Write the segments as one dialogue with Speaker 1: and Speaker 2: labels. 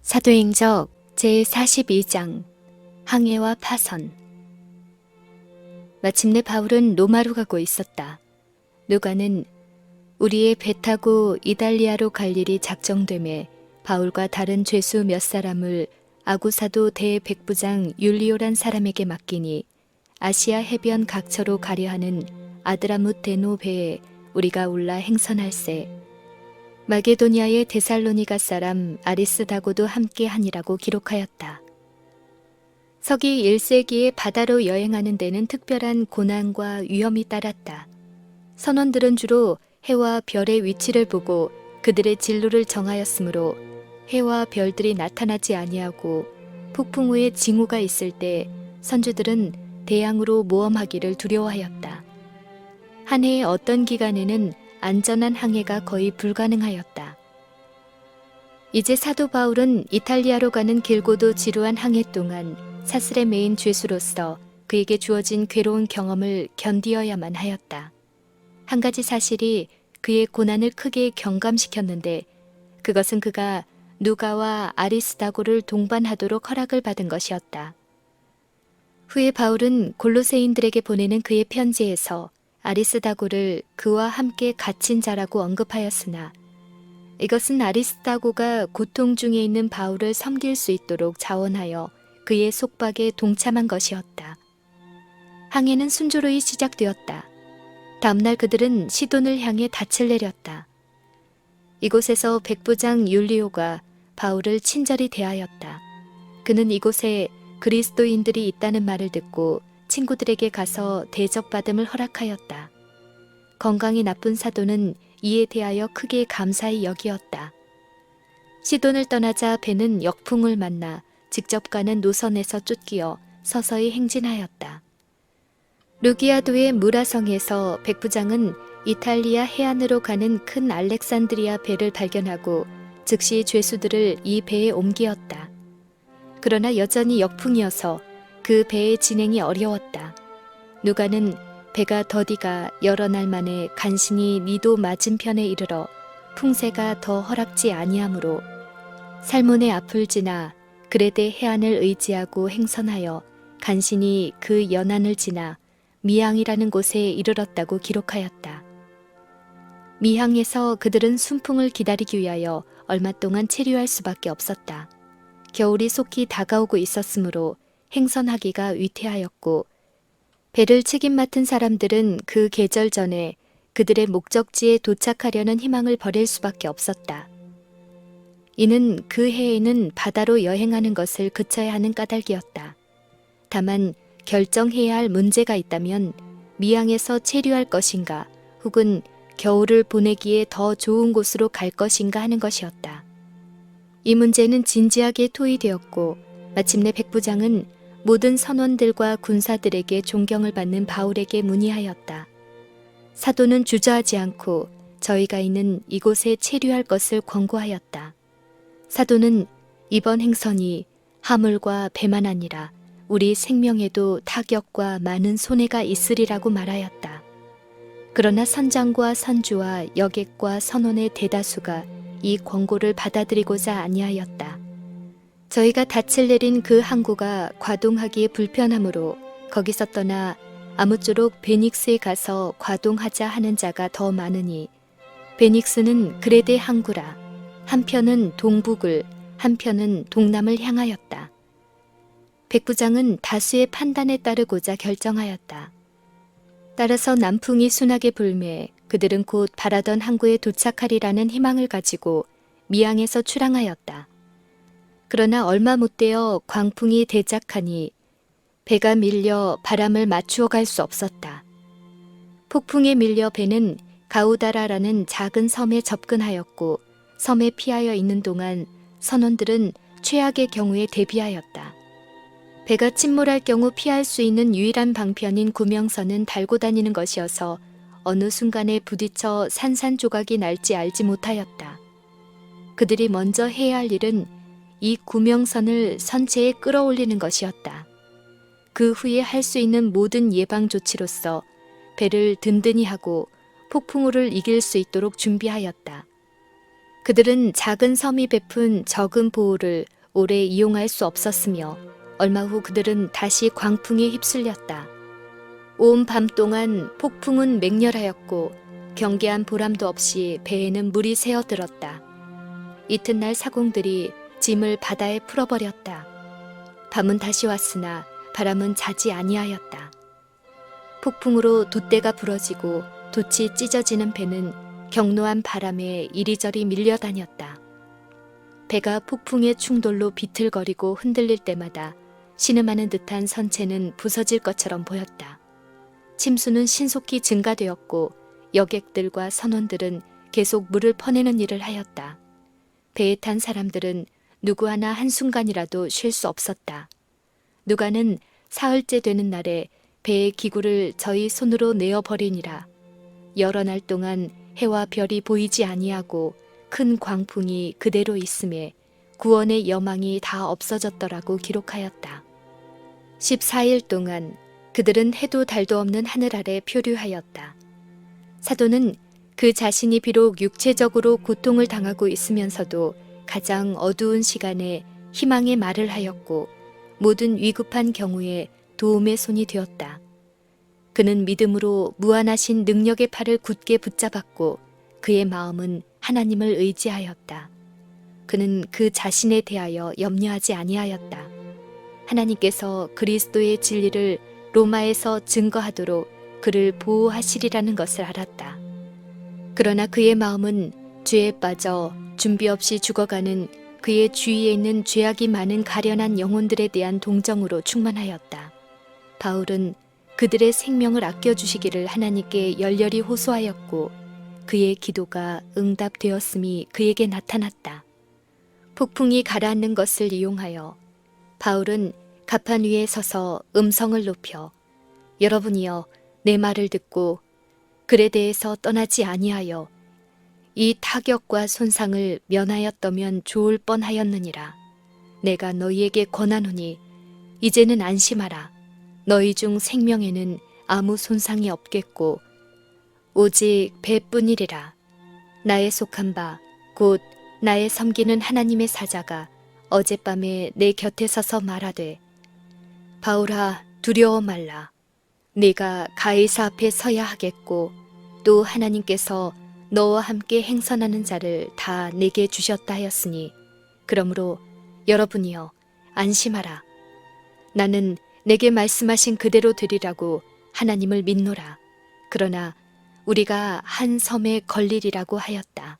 Speaker 1: 사도행적 제42장 항해와 파선. 마침내 바울은 로마로 가고 있었다. 누가는 우리의 배 타고 이달리아로 갈 일이 작정되매 바울과 다른 죄수 몇 사람을 아구사도 대백부장 율리오란 사람에게 맡기니 아시아 해변 각처로 가려 하는 아드라뭇 대노 배에 우리가 올라 행선할세. 마게도니아의 데살로니가 사람 아리스다고도 함께 하니라고 기록하였다. 서기 1세기에 바다로 여행하는 데는 특별한 고난과 위험이 따랐다. 선원들은 주로 해와 별의 위치를 보고 그들의 진로를 정하였으므로 해와 별들이 나타나지 아니하고 폭풍 후에 징후가 있을 때 선주들은 대양으로 모험하기를 두려워하였다. 한 해의 어떤 기간에는 안전한 항해가 거의 불가능하였다. 이제 사도 바울은 이탈리아로 가는 길고도 지루한 항해 동안 사슬에 매인 죄수로서 그에게 주어진 괴로운 경험을 견디어야만 하였다. 한 가지 사실이 그의 고난을 크게 경감시켰는데 그것은 그가 누가와 아리스다고를 동반하도록 허락을 받은 것이었다. 후에 바울은 골로새인들에게 보내는 그의 편지에서 아리스다고를 그와 함께 갇힌 자라고 언급하였으나 이것은 아리스다고가 고통 중에 있는 바울을 섬길 수 있도록 자원하여 그의 속박에 동참한 것이었다. 항해는 순조로이 시작되었다. 다음날 그들은 시돈을 향해 닻을 내렸다. 이곳에서 백부장 율리오가 바울을 친절히 대하였다. 그는 이곳에 그리스도인들이 있다는 말을 듣고 친구들에게 가서 대접받음을 허락하였다. 건강이 나쁜 사도는 이에 대하여 크게 감사히 여기었다. 시돈을 떠나자 배는 역풍을 만나 직접 가는 노선에서 쫓기어 서서히 행진하였다. 루기아도의 무라성에서 백부장은 이탈리아 해안으로 가는 큰 알렉산드리아 배를 발견하고 즉시 죄수들을 이 배에 옮기었다. 그러나 여전히 역풍이어서 그 배의 진행이 어려웠다. 누가는 배가 더디가 여러 날 만에 간신히 니도 맞은편에 이르러 풍세가 더 허락지 아니하므로 살몬의 앞을 지나 그레데 해안을 의지하고 행선하여 간신히 그 연안을 지나 미항이라는 곳에 이르렀다고 기록하였다. 미항에서 그들은 순풍을 기다리기 위하여 얼마 동안 체류할 수밖에 없었다. 겨울이 속히 다가오고 있었으므로 행선하기가 위태하였고 배를 책임 맡은 사람들은 그 계절 전에 그들의 목적지에 도착하려는 희망을 버릴 수밖에 없었다. 이는 그 해에는 바다로 여행하는 것을 그쳐야 하는 까닭이었다. 다만 결정해야 할 문제가 있다면 미항에서 체류할 것인가 혹은 겨울을 보내기에 더 좋은 곳으로 갈 것인가 하는 것이었다. 이 문제는 진지하게 토의되었고 마침내 백부장은 모든 선원들과 군사들에게 존경을 받는 바울에게 문의하였다. 사도는 주저하지 않고 저희가 있는 이곳에 체류할 것을 권고하였다. 사도는 이번 행선이 하물과 배만 아니라 우리 생명에도 타격과 많은 손해가 있으리라고 말하였다. 그러나 선장과 선주와 여객과 선원의 대다수가 이 권고를 받아들이고자 아니하였다. 저희가 닻을 내린 그 항구가 과동하기에 불편하므로 거기서 떠나 아무쪼록 베닉스에 가서 과동하자 하는 자가 더 많으니 베닉스는 그레데 항구라 한편은 동북을 한편은 동남을 향하였다. 백부장은 다수의 판단에 따르고자 결정하였다. 따라서 남풍이 순하게 불매 그들은 곧 바라던 항구에 도착하리라는 희망을 가지고 미항에서 출항하였다. 그러나 얼마 못되어 광풍이 대작하니 배가 밀려 바람을 맞추어 갈 수 없었다. 폭풍에 밀려 배는 가우다라라는 작은 섬에 접근하였고 섬에 피하여 있는 동안 선원들은 최악의 경우에 대비하였다. 배가 침몰할 경우 피할 수 있는 유일한 방편인 구명선은 달고 다니는 것이어서 어느 순간에 부딪혀 산산조각이 날지 알지 못하였다. 그들이 먼저 해야 할 일은 이 구명선을 선체에 끌어올리는 것이었다. 그 후에 할 수 있는 모든 예방 조치로서 배를 든든히 하고 폭풍우를 이길 수 있도록 준비하였다. 그들은 작은 섬이 베푼 적은 보호를 오래 이용할 수 없었으며 얼마 후 그들은 다시 광풍에 휩쓸렸다. 온 밤 동안 폭풍은 맹렬하였고 경계한 보람도 없이 배에는 물이 새어들었다. 이튿날 사공들이 짐을 바다에 풀어버렸다. 밤은 다시 왔으나 바람은 자지 아니하였다. 폭풍으로 돛대가 부러지고 돛이 찢어지는 배는 격노한 바람에 이리저리 밀려다녔다. 배가 폭풍의 충돌로 비틀거리고 흔들릴 때마다 신음하는 듯한 선체는 부서질 것처럼 보였다. 침수는 신속히 증가되었고 여객들과 선원들은 계속 물을 퍼내는 일을 하였다. 배에 탄 사람들은 누구 하나 한순간이라도 쉴 수 없었다. 누가는 사흘째 되는 날에 배의 기구를 저희 손으로 내어버리니라. 여러 날 동안 해와 별이 보이지 아니하고 큰 광풍이 그대로 있음에 구원의 여망이 다 없어졌더라고 기록하였다. 14일 동안 그들은 해도 달도 없는 하늘 아래 표류하였다. 사도는 그 자신이 비록 육체적으로 고통을 당하고 있으면서도 가장 어두운 시간에 희망의 말을 하였고 모든 위급한 경우에 도움의 손이 되었다. 그는 믿음으로 무한하신 능력의 팔을 굳게 붙잡았고 그의 마음은 하나님을 의지하였다. 그는 그 자신에 대하여 염려하지 아니하였다. 하나님께서 그리스도의 진리를 로마에서 증거하도록 그를 보호하시리라는 것을 알았다. 그러나 그의 마음은 죄에 빠져 준비 없이 죽어가는 그의 주위에 있는 죄악이 많은 가련한 영혼들에 대한 동정으로 충만하였다. 바울은 그들의 생명을 아껴주시기를 하나님께 열렬히 호소하였고 그의 기도가 응답되었음이 그에게 나타났다. 폭풍이 가라앉는 것을 이용하여 바울은 갑판 위에 서서 음성을 높여 여러분이여 내 말을 듣고 글에 대해서 떠나지 아니하여 이 타격과 손상을 면하였더면 좋을 뻔하였느니라. 내가 너희에게 권하노니 이제는 안심하라. 너희 중 생명에는 아무 손상이 없겠고 오직 배뿐이리라. 나의 속한 바 곧 나의 섬기는 하나님의 사자가 어젯밤에 내 곁에 서서 말하되 바울아 두려워 말라. 네가 가이사 앞에 서야 하겠고 또 하나님께서 너와 함께 행선하는 자를 다 내게 주셨다 하였으니 그러므로 여러분이여 안심하라. 나는 내게 말씀하신 그대로 되리라고 하나님을 믿노라. 그러나 우리가 한 섬에 걸리리라고 하였다.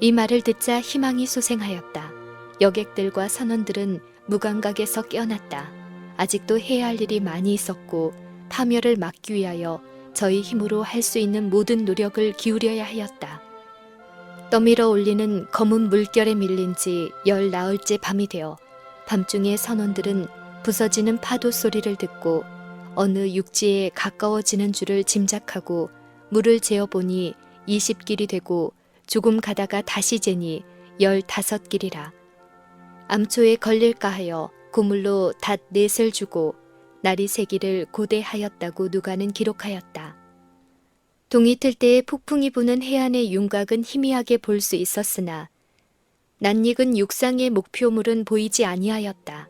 Speaker 1: 이 말을 듣자 희망이 소생하였다. 여객들과 선원들은 무감각에서 깨어났다. 아직도 해야 할 일이 많이 있었고 파멸을 막기 위하여 저희 힘으로 할 수 있는 모든 노력을 기울여야 하였다. 떠밀어 올리는 검은 물결에 밀린 지 10나흘째 밤이 되어 밤중에 선원들은 부서지는 파도 소리를 듣고 어느 육지에 가까워지는 줄을 짐작하고 물을 재어보니 20길이 되고 조금 가다가 다시 재니 15길이라. 암초에 걸릴까 하여 고물로 닷 넷을 주고 날이 새기를 고대하였다고 누가는 기록하였다. 동이 틀 때에 폭풍이 부는 해안의 윤곽은 희미하게 볼 수 있었으나 낯익은 육상의 목표물은 보이지 아니하였다.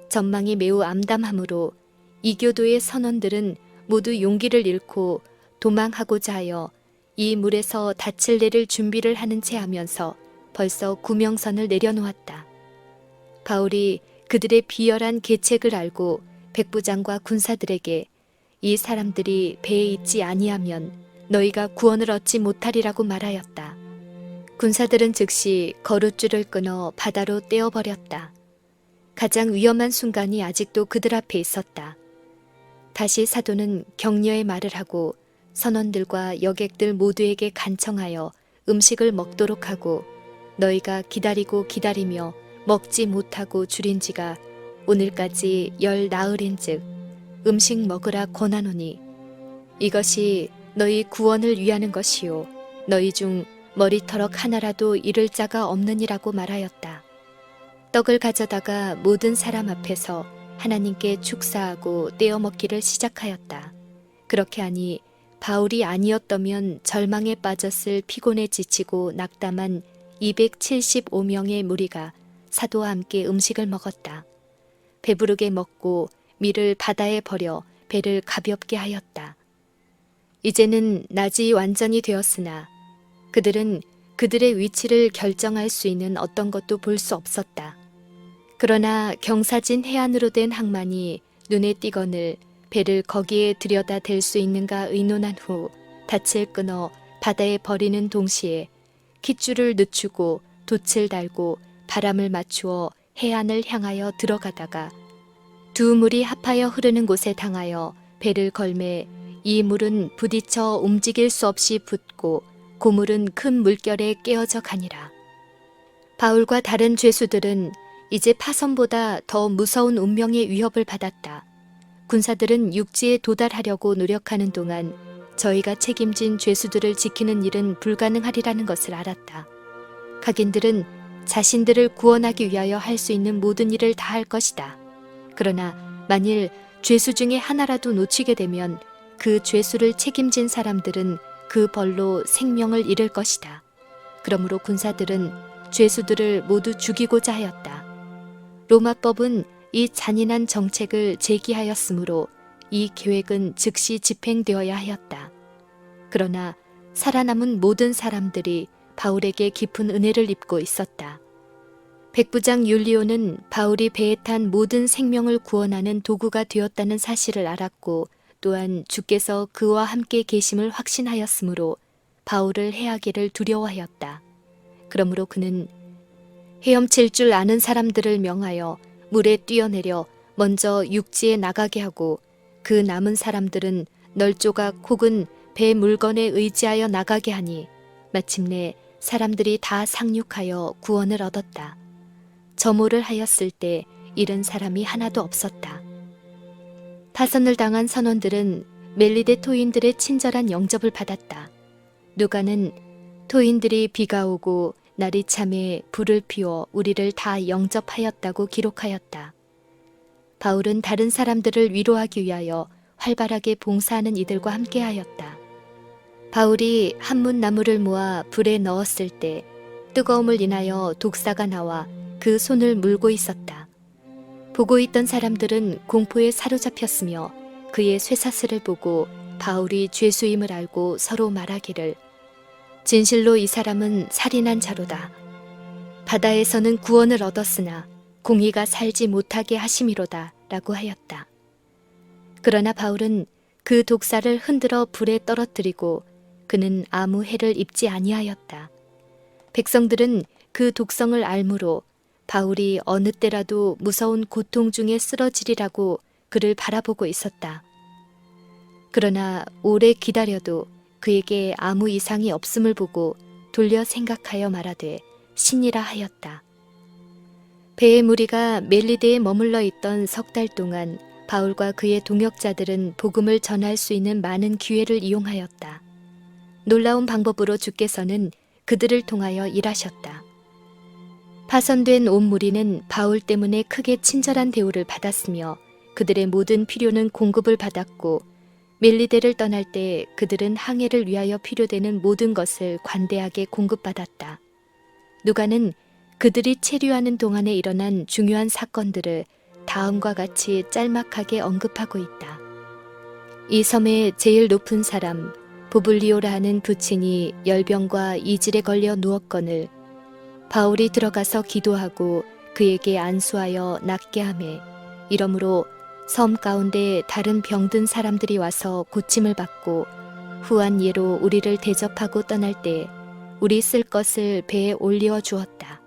Speaker 1: 전망이 매우 암담하므로 이교도의 선원들은 모두 용기를 잃고 도망하고자 하여 이 물에서 닻을 내릴 준비를 하는 채 하면서 벌써 구명선을 내려놓았다. 바울이 그들의 비열한 계책을 알고 백부장과 군사들에게 이 사람들이 배에 있지 아니하면 너희가 구원을 얻지 못하리라고 말하였다. 군사들은 즉시 거룻줄을 끊어 바다로 떼어버렸다. 가장 위험한 순간이 아직도 그들 앞에 있었다. 다시 사도는 격려의 말을 하고 선원들과 여객들 모두에게 간청하여 음식을 먹도록 하고 너희가 기다리고 기다리며 먹지 못하고 줄인 지가 오늘까지 10나흘인즉 음식 먹으라 권하노니 이것이 너희 구원을 위하는 것이요 너희 중 머리털럭 하나라도 잃을 자가 없느니라고 말하였다. 떡을 가져다가 모든 사람 앞에서 하나님께 축사하고 떼어 먹기를 시작하였다. 그렇게 하니 바울이 아니었다면 절망에 빠졌을 피곤에 지치고 낙담한 275명의 무리가 사도와 함께 음식을 먹었다. 배부르게 먹고 밀을 바다에 버려 배를 가볍게 하였다. 이제는 낮이 완전히 되었으나 그들은 그들의 위치를 결정할 수 있는 어떤 것도 볼 수 없었다. 그러나 경사진 해안으로 된 항만이 눈에 띄거늘 배를 거기에 들여다 댈 수 있는가 의논한 후 닻을 끊어 바다에 버리는 동시에 깃줄을 늦추고 돛을 달고 바람을 맞추어 해안을 향하여 들어가다가 두 물이 합하여 흐르는 곳에 당하여 배를 걸매 이 물은 부딪혀 움직일 수 없이 붙고 고물은 큰 물결에 깨어져 가니라. 바울과 다른 죄수들은 이제 파선보다 더 무서운 운명의 위협을 받았다. 군사들은 육지에 도달하려고 노력하는 동안 저희가 책임진 죄수들을 지키는 일은 불가능하리라는 것을 알았다. 각인들은 자신들을 구원하기 위하여 할 수 있는 모든 일을 다 할 것이다. 그러나 만일 죄수 중에 하나라도 놓치게 되면 그 죄수를 책임진 사람들은 그 벌로 생명을 잃을 것이다. 그러므로 군사들은 죄수들을 모두 죽이고자 하였다. 로마법은 이 잔인한 정책을 제기하였으므로 이 계획은 즉시 집행되어야 하였다. 그러나 살아남은 모든 사람들이 바울에게 깊은 은혜를 입고 있었다. 백부장 율리오는 바울이 배에 탄 모든 생명을 구원하는 도구가 되었다는 사실을 알았고 또한 주께서 그와 함께 계심을 확신하였으므로 바울을 해하기를 두려워하였다. 그러므로 그는 헤엄칠 줄 아는 사람들을 명하여 물에 뛰어내려 먼저 육지에 나가게 하고 그 남은 사람들은 널조각 혹은 배 물건에 의지하여 나가게 하니 마침내 사람들이 다 상륙하여 구원을 얻었다. 점호를 하였을 때 잃은 사람이 하나도 없었다. 파선을 당한 선원들은 멜리데 토인들의 친절한 영접을 받았다. 누가는 토인들이 비가 오고 날이 참에 불을 피워 우리를 다 영접하였다고 기록하였다. 바울은 다른 사람들을 위로하기 위하여 활발하게 봉사하는 이들과 함께하였다. 바울이 한문나무를 모아 불에 넣었을 때 뜨거움을 인하여 독사가 나와 그 손을 물고 있었다. 보고 있던 사람들은 공포에 사로잡혔으며 그의 쇠사슬을 보고 바울이 죄수임을 알고 서로 말하기를 진실로 이 사람은 살인한 자로다. 바다에서는 구원을 얻었으나 공의가 살지 못하게 하심이로다 라고 하였다. 그러나 바울은 그 독사를 흔들어 불에 떨어뜨리고 그는 아무 해를 입지 아니하였다. 백성들은 그 독성을 알므로 바울이 어느 때라도 무서운 고통 중에 쓰러지리라고 그를 바라보고 있었다. 그러나 오래 기다려도 그에게 아무 이상이 없음을 보고 돌려 생각하여 말하되 신이라 하였다. 배의 무리가 멜리데에 머물러 있던 석 달 동안 바울과 그의 동역자들은 복음을 전할 수 있는 많은 기회를 이용하였다. 놀라운 방법으로 주께서는 그들을 통하여 일하셨다. 파선된 온 무리는 바울 때문에 크게 친절한 대우를 받았으며 그들의 모든 필요는 공급을 받았고 멜리데를 떠날 때 그들은 항해를 위하여 필요되는 모든 것을 관대하게 공급받았다. 누가는 그들이 체류하는 동안에 일어난 중요한 사건들을 다음과 같이 짤막하게 언급하고 있다. 이 섬의 제일 높은 사람 부블리오라 하는 부친이 열병과 이질에 걸려 누웠거늘 바울이 들어가서 기도하고 그에게 안수하여 낫게 하매 이러므로 섬 가운데 다른 병든 사람들이 와서 고침을 받고 후한 예로 우리를 대접하고 떠날 때 우리 쓸 것을 배에 올리어 주었다.